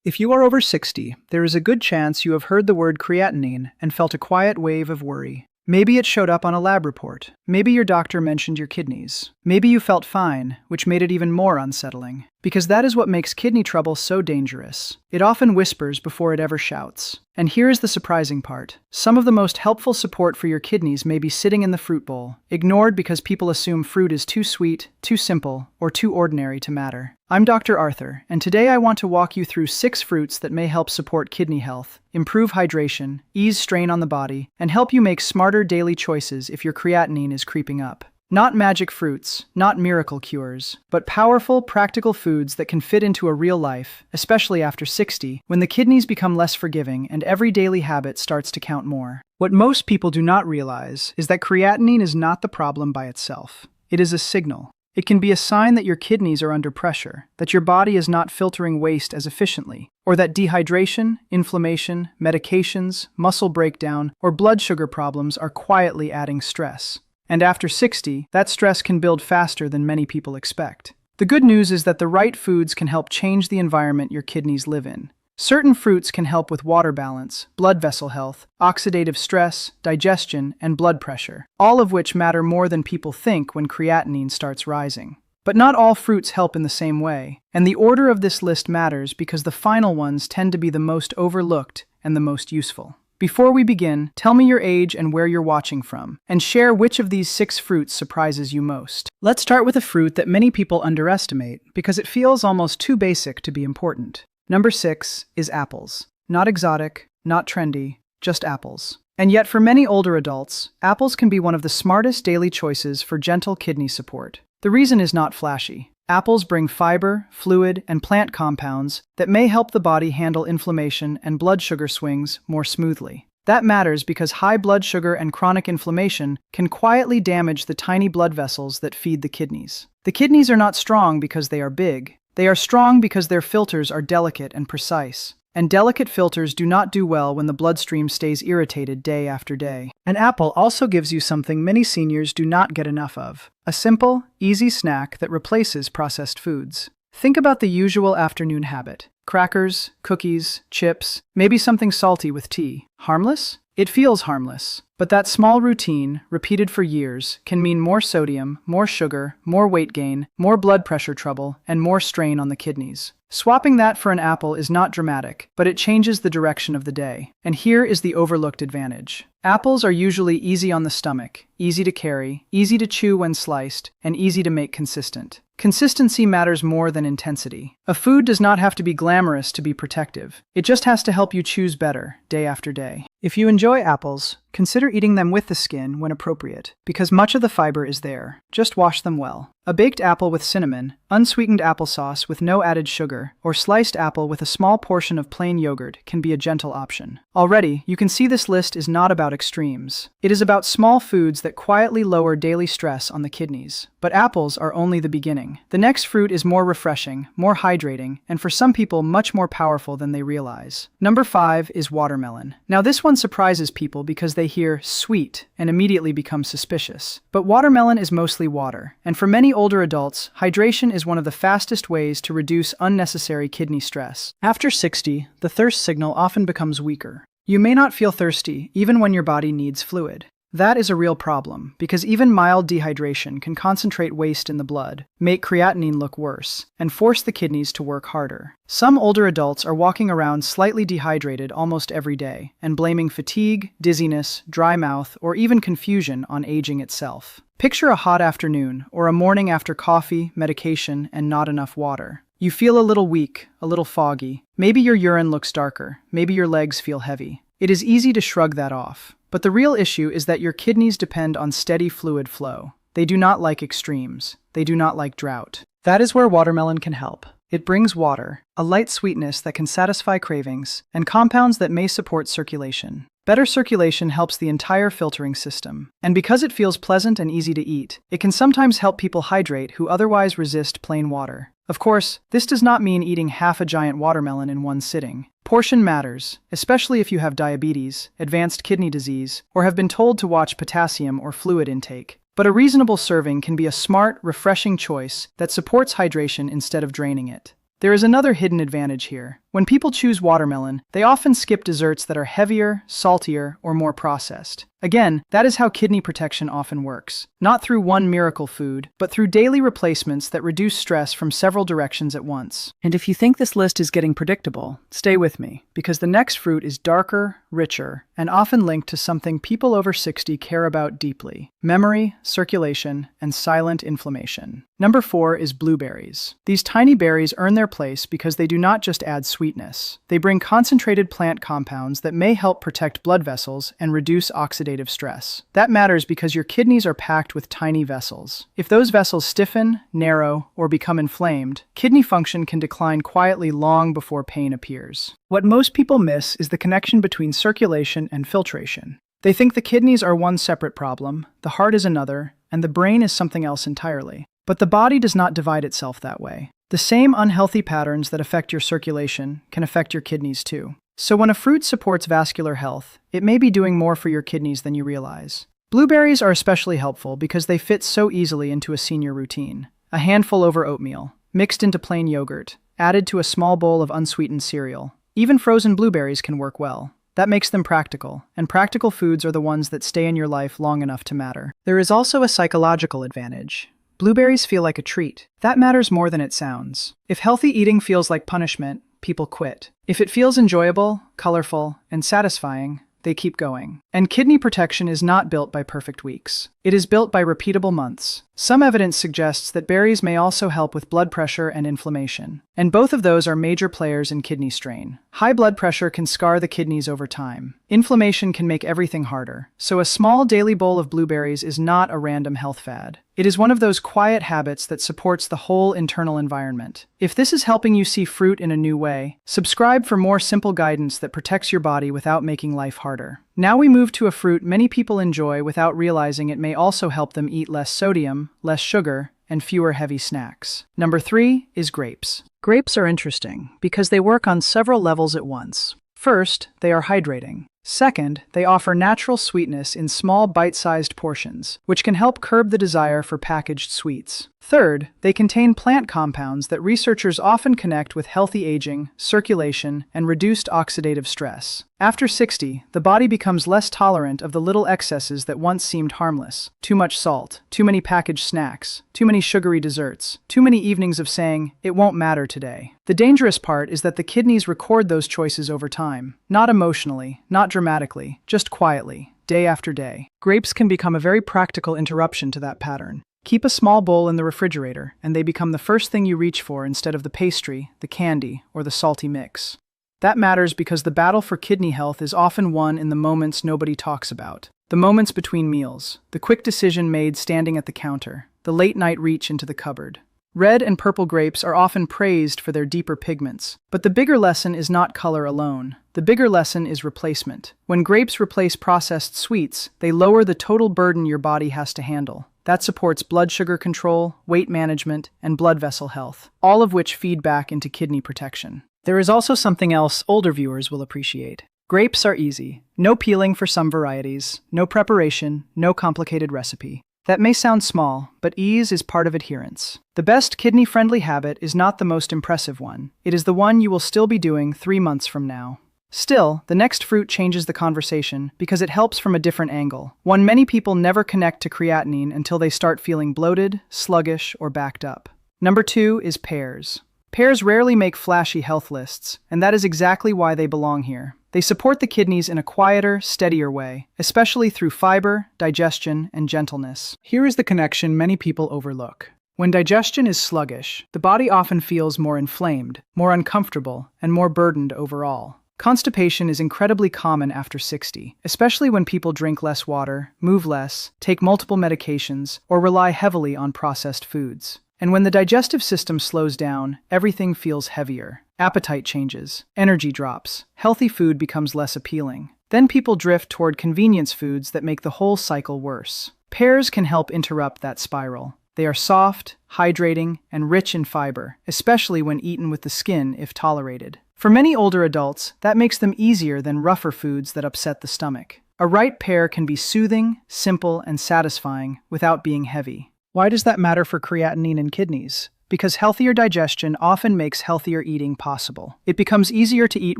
If you are over 60, there is a good chance you have heard the word creatinine and felt a quiet wave of worry. Maybe it showed up on a lab report. Maybe your doctor mentioned your kidneys. Maybe you felt fine, which made it even more unsettling. Because that is what makes kidney trouble so dangerous. It often whispers before it ever shouts. And here is the surprising part. Some of the most helpful support for your kidneys may be sitting in the fruit bowl, ignored because people assume fruit is too sweet, too simple, or too ordinary to matter. I'm Dr. Arthur, and today I want to walk you through 6 fruits that may help support kidney health, improve hydration, ease strain on the body, and help you make smarter daily choices if your creatinine is creeping up. Not magic fruits, not miracle cures, but powerful, practical foods that can fit into a real life, especially after 60, when the kidneys become less forgiving and every daily habit starts to count more. What most people do not realize is that creatinine is not the problem by itself. It is a signal. It can be a sign that your kidneys are under pressure, that your body is not filtering waste as efficiently, or that dehydration, inflammation, medications, muscle breakdown, or blood sugar problems are quietly adding stress. And after 60, that stress can build faster than many people expect. The good news is that the right foods can help change the environment your kidneys live in. Certain fruits can help with water balance, blood vessel health, oxidative stress, digestion, and blood pressure, all of which matter more than people think when creatinine starts rising. But not all fruits help in the same way, and the order of this list matters because the final ones tend to be the most overlooked and the most useful. Before we begin, tell me your age and where you're watching from, and share which of these 6 fruits surprises you most. Let's start with a fruit that many people underestimate because it feels almost too basic to be important. Number 6 is apples. Not exotic, not trendy, just apples. And yet for many older adults, apples can be one of the smartest daily choices for gentle kidney support. The reason is not flashy. Apples bring fiber, fluid, and plant compounds that may help the body handle inflammation and blood sugar swings more smoothly. That matters because high blood sugar and chronic inflammation can quietly damage the tiny blood vessels that feed the kidneys. The kidneys are not strong because they are big. They are strong because their filters are delicate and precise. And delicate filters do not do well when the bloodstream stays irritated day after day. An apple also gives you something many seniors do not get enough of: a simple, easy snack that replaces processed foods. Think about the usual afternoon habit: crackers, cookies, chips, maybe something salty with tea. Harmless? It feels harmless. But that small routine, repeated for years, can mean more sodium, more sugar, more weight gain, more blood pressure trouble, and more strain on the kidneys. Swapping that for an apple is not dramatic, but it changes the direction of the day. And here is the overlooked advantage. Apples are usually easy on the stomach, easy to carry, easy to chew when sliced, and easy to make consistent. Consistency matters more than intensity. A food does not have to be glamorous to be protective. It just has to help you choose better, day after day. If you enjoy apples, consider eating them with the skin when appropriate, because much of the fiber is there. Just wash them well. A baked apple with cinnamon, unsweetened applesauce with no added sugar, or sliced apple with a small portion of plain yogurt can be a gentle option. Already, you can see this list is not about extremes. It is about small foods that quietly lower daily stress on the kidneys. But apples are only the beginning. The next fruit is more refreshing, more hydrating, and for some people much more powerful than they realize. Number 5 is watermelon. Now this one surprises people because they hear sweet and immediately become suspicious. But watermelon is mostly water, and for many older adults, hydration is one of the fastest ways to reduce unnecessary kidney stress. After 60, the thirst signal often becomes weaker. You may not feel thirsty even when your body needs fluid. That is a real problem, because even mild dehydration can concentrate waste in the blood, make creatinine look worse, and force the kidneys to work harder. Some older adults are walking around slightly dehydrated almost every day, and blaming fatigue, dizziness, dry mouth, or even confusion on aging itself. Picture a hot afternoon, or a morning after coffee, medication, and not enough water. You feel a little weak, a little foggy. Maybe your urine looks darker, maybe your legs feel heavy. It is easy to shrug that off. But the real issue is that your kidneys depend on steady fluid flow. They do not like extremes. They do not like drought. That is where watermelon can help. It brings water, a light sweetness that can satisfy cravings, and compounds that may support circulation. Better circulation helps the entire filtering system. And because it feels pleasant and easy to eat, it can sometimes help people hydrate who otherwise resist plain water. Of course, this does not mean eating half a giant watermelon in one sitting. Portion matters, especially if you have diabetes, advanced kidney disease, or have been told to watch potassium or fluid intake. But a reasonable serving can be a smart, refreshing choice that supports hydration instead of draining it. There is another hidden advantage here. When people choose watermelon, they often skip desserts that are heavier, saltier, or more processed. Again, that is how kidney protection often works. Not through one miracle food, but through daily replacements that reduce stress from several directions at once. And if you think this list is getting predictable, stay with me, because the next fruit is darker, richer, and often linked to something people over 60 care about deeply: memory, circulation, and silent inflammation. Number 4 is blueberries. These tiny berries earn their place because they do not just add sweetness. They bring concentrated plant compounds that may help protect blood vessels and reduce oxidative stress. That matters because your kidneys are packed with tiny vessels. If those vessels stiffen, narrow, or become inflamed, kidney function can decline quietly long before pain appears. What most people miss is the connection between circulation and filtration. They think the kidneys are one separate problem, the heart is another, and the brain is something else entirely. But the body does not divide itself that way. The same unhealthy patterns that affect your circulation can affect your kidneys too. So when a fruit supports vascular health, it may be doing more for your kidneys than you realize. Blueberries are especially helpful because they fit so easily into a senior routine. A handful over oatmeal, mixed into plain yogurt, added to a small bowl of unsweetened cereal. Even frozen blueberries can work well. That makes them practical, and practical foods are the ones that stay in your life long enough to matter. There is also a psychological advantage. Blueberries feel like a treat. That matters more than it sounds. If healthy eating feels like punishment, people quit. If it feels enjoyable, colorful, and satisfying, they keep going. And kidney protection is not built by perfect weeks. It is built by repeatable months. Some evidence suggests that berries may also help with blood pressure and inflammation. And both of those are major players in kidney strain. High blood pressure can scar the kidneys over time. Inflammation can make everything harder. So a small daily bowl of blueberries is not a random health fad. It is one of those quiet habits that supports the whole internal environment. If this is helping you see fruit in a new way, subscribe for more simple guidance that protects your body without making life harder. Now we move to a fruit many people enjoy without realizing it may also help them eat less sodium, less sugar, and fewer heavy snacks. Number 3 is grapes. Grapes are interesting because they work on several levels at once. First, they are hydrating. Second, they offer natural sweetness in small bite-sized portions, which can help curb the desire for packaged sweets. Third, they contain plant compounds that researchers often connect with healthy aging, circulation, and reduced oxidative stress. After 60, the body becomes less tolerant of the little excesses that once seemed harmless. Too much salt, too many packaged snacks, too many sugary desserts, too many evenings of saying, "It won't matter today." The dangerous part is that the kidneys record those choices over time. Not emotionally, not dramatically, just quietly, day after day. Grapes can become a very practical interruption to that pattern. Keep a small bowl in the refrigerator, and they become the first thing you reach for instead of the pastry, the candy, or the salty mix. That matters because the battle for kidney health is often won in the moments nobody talks about. The moments between meals, the quick decision made standing at the counter, the late-night reach into the cupboard. Red and purple grapes are often praised for their deeper pigments, but the bigger lesson is not color alone. The bigger lesson is replacement. When grapes replace processed sweets, they lower the total burden your body has to handle. That supports blood sugar control, weight management, and blood vessel health, all of which feed back into kidney protection. There is also something else older viewers will appreciate. Grapes are easy. No peeling for some varieties, no preparation, no complicated recipe. That may sound small, but ease is part of adherence. The best kidney-friendly habit is not the most impressive one. It is the one you will still be doing 3 months from now. Still, the next fruit changes the conversation because it helps from a different angle. One many people never connect to creatinine until they start feeling bloated, sluggish, or backed up. Number 2 is pears. Pears rarely make flashy health lists, and that is exactly why they belong here. They support the kidneys in a quieter, steadier way, especially through fiber, digestion, and gentleness. Here is the connection many people overlook. When digestion is sluggish, the body often feels more inflamed, more uncomfortable, and more burdened overall. Constipation is incredibly common after 60, especially when people drink less water, move less, take multiple medications, or rely heavily on processed foods. And when the digestive system slows down, everything feels heavier. Appetite changes, energy drops, healthy food becomes less appealing. Then people drift toward convenience foods that make the whole cycle worse. Pears can help interrupt that spiral. They are soft, hydrating, and rich in fiber, especially when eaten with the skin if tolerated. For many older adults, that makes them easier than rougher foods that upset the stomach. A ripe pear can be soothing, simple, and satisfying without being heavy. Why does that matter for creatinine in kidneys? because healthier digestion often makes healthier eating possible. It becomes easier to eat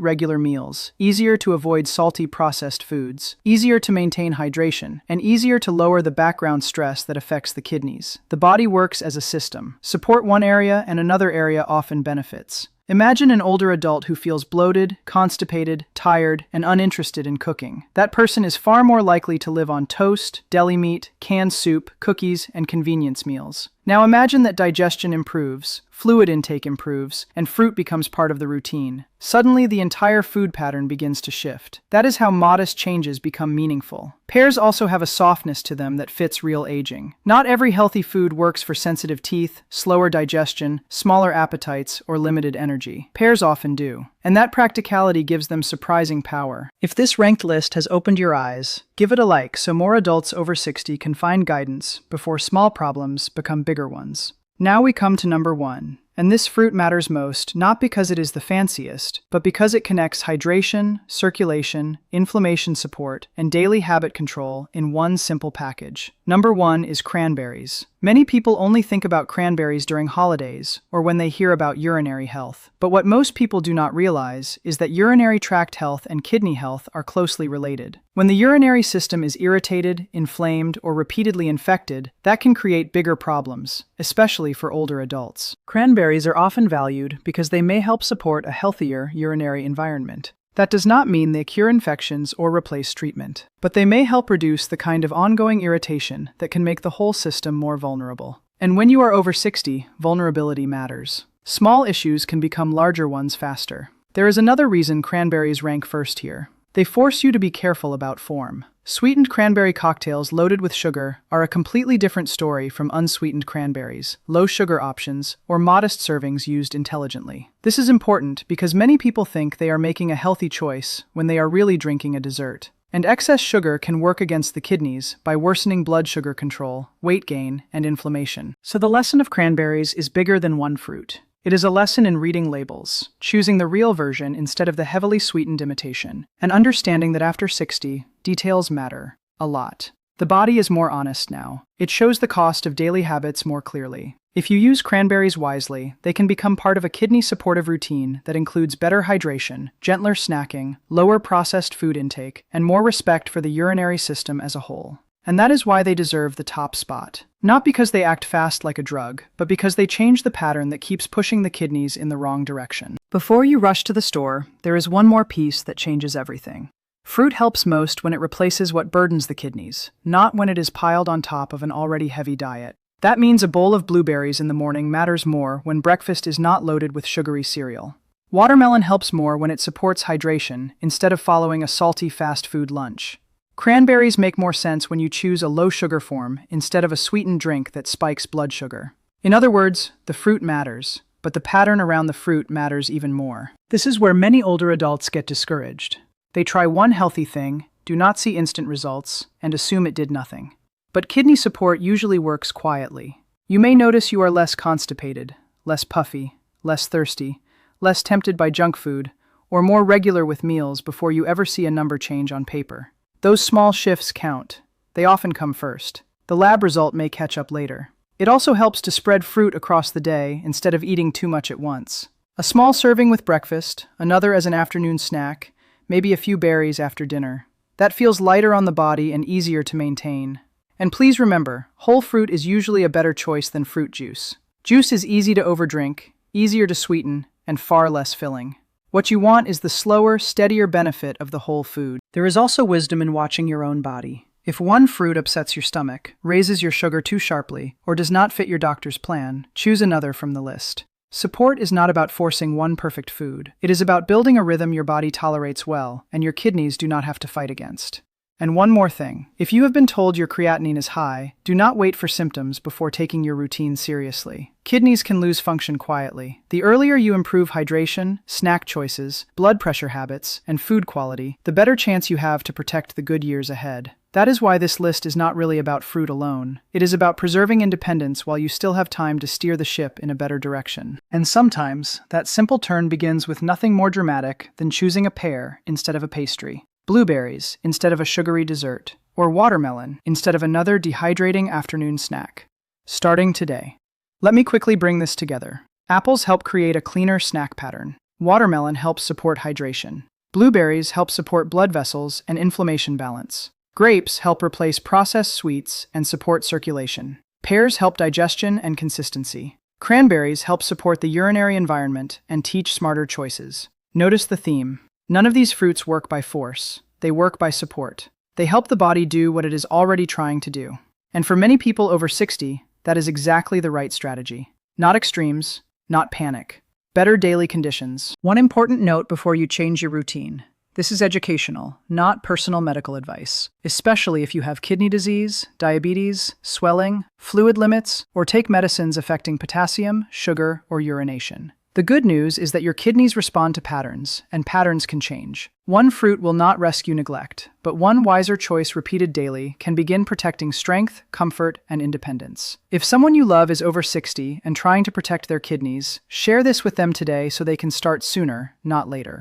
regular meals, easier to avoid salty processed foods, easier to maintain hydration, and easier to lower the background stress that affects the kidneys. The body works as a system. Support one area and another area often benefits. Imagine an older adult who feels bloated, constipated, tired, and uninterested in cooking. That person is far more likely to live on toast, deli meat, canned soup, cookies, and convenience meals. Now imagine that digestion improves, fluid intake improves, and fruit becomes part of the routine. Suddenly, the entire food pattern begins to shift. That is how modest changes become meaningful. Pears also have a softness to them that fits real aging. Not every healthy food works for sensitive teeth, slower digestion, smaller appetites, or limited energy. Pears often do. And that practicality gives them surprising power. If this ranked list has opened your eyes, give it a like so more adults over 60 can find guidance before small problems become bigger ones. Now we come to number 1. And this fruit matters most not because it is the fanciest, but because it connects hydration, circulation, inflammation support, and daily habit control in one simple package. Number 1 is cranberries. Many people only think about cranberries during holidays or when they hear about urinary health. But what most people do not realize is that urinary tract health and kidney health are closely related. When the urinary system is irritated, inflamed, or repeatedly infected, that can create bigger problems, especially for older adults. Cranberries are often valued because they may help support a healthier urinary environment. That does not mean they cure infections or replace treatment, but they may help reduce the kind of ongoing irritation that can make the whole system more vulnerable. And when you are over 60, vulnerability matters. Small issues can become larger ones faster. There is another reason cranberries rank first here. They force you to be careful about form. Sweetened cranberry cocktails loaded with sugar are a completely different story from unsweetened cranberries, low-sugar options, or modest servings used intelligently. This is important because many people think they are making a healthy choice when they are really drinking a dessert. And excess sugar can work against the kidneys by worsening blood sugar control, weight gain, and inflammation. So the lesson of cranberries is bigger than one fruit. It is a lesson in reading labels, choosing the real version instead of the heavily sweetened imitation, and understanding that after 60, details matter a lot. The body is more honest now. It shows the cost of daily habits more clearly. If you use cranberries wisely, they can become part of a kidney-supportive routine that includes better hydration, gentler snacking, lower processed food intake, and more respect for the urinary system as a whole. And that is why they deserve the top spot. Not because they act fast like a drug, but because they change the pattern that keeps pushing the kidneys in the wrong direction. Before you rush to the store, there is one more piece that changes everything. Fruit helps most when it replaces what burdens the kidneys, not when it is piled on top of an already heavy diet. That means a bowl of blueberries in the morning matters more when breakfast is not loaded with sugary cereal. Watermelon helps more when it supports hydration instead of following a salty fast food lunch. Cranberries make more sense when you choose a low-sugar form instead of a sweetened drink that spikes blood sugar. In other words, the fruit matters, but the pattern around the fruit matters even more. This is where many older adults get discouraged. They try one healthy thing, do not see instant results, and assume it did nothing. But kidney support usually works quietly. You may notice you are less constipated, less puffy, less thirsty, less tempted by junk food, or more regular with meals before you ever see a number change on paper. Those small shifts count. They often come first. The lab result may catch up later. It also helps to spread fruit across the day instead of eating too much at once. A small serving with breakfast, another as an afternoon snack, maybe a few berries after dinner. That feels lighter on the body and easier to maintain. And please remember, whole fruit is usually a better choice than fruit juice. Juice is easy to overdrink, easier to sweeten, and far less filling. What you want is the slower, steadier benefit of the whole food. There is also wisdom in watching your own body. If one fruit upsets your stomach, raises your sugar too sharply, or does not fit your doctor's plan, choose another from the list. Support is not about forcing one perfect food. It is about building a rhythm your body tolerates well, and your kidneys do not have to fight against. And one more thing. If you have been told your creatinine is high, do not wait for symptoms before taking your routine seriously. Kidneys can lose function quietly. The earlier you improve hydration, snack choices, blood pressure habits, and food quality, the better chance you have to protect the good years ahead. That is why this list is not really about fruit alone. It is about preserving independence while you still have time to steer the ship in a better direction. And sometimes, that simple turn begins with nothing more dramatic than choosing a pear instead of a pastry, blueberries instead of a sugary dessert, or watermelon instead of another dehydrating afternoon snack. Starting today. Let me quickly bring this together. Apples help create a cleaner snack pattern. Watermelon helps support hydration. Blueberries help support blood vessels and inflammation balance. Grapes help replace processed sweets and support circulation. Pears help digestion and consistency. Cranberries help support the urinary environment and teach smarter choices. Notice the theme. None of these fruits work by force. They work by support. They help the body do what it is already trying to do. And for many people over 60, that is exactly the right strategy. Not extremes, not panic. Better daily conditions. One important note before you change your routine. This is educational, not personal medical advice, especially if you have kidney disease, diabetes, swelling, fluid limits, or take medicines affecting potassium, sugar, or urination. The good news is that your kidneys respond to patterns, and patterns can change. One fruit will not rescue neglect, but one wiser choice repeated daily can begin protecting strength, comfort, and independence. If someone you love is over 60 and trying to protect their kidneys, share this with them today so they can start sooner, not later.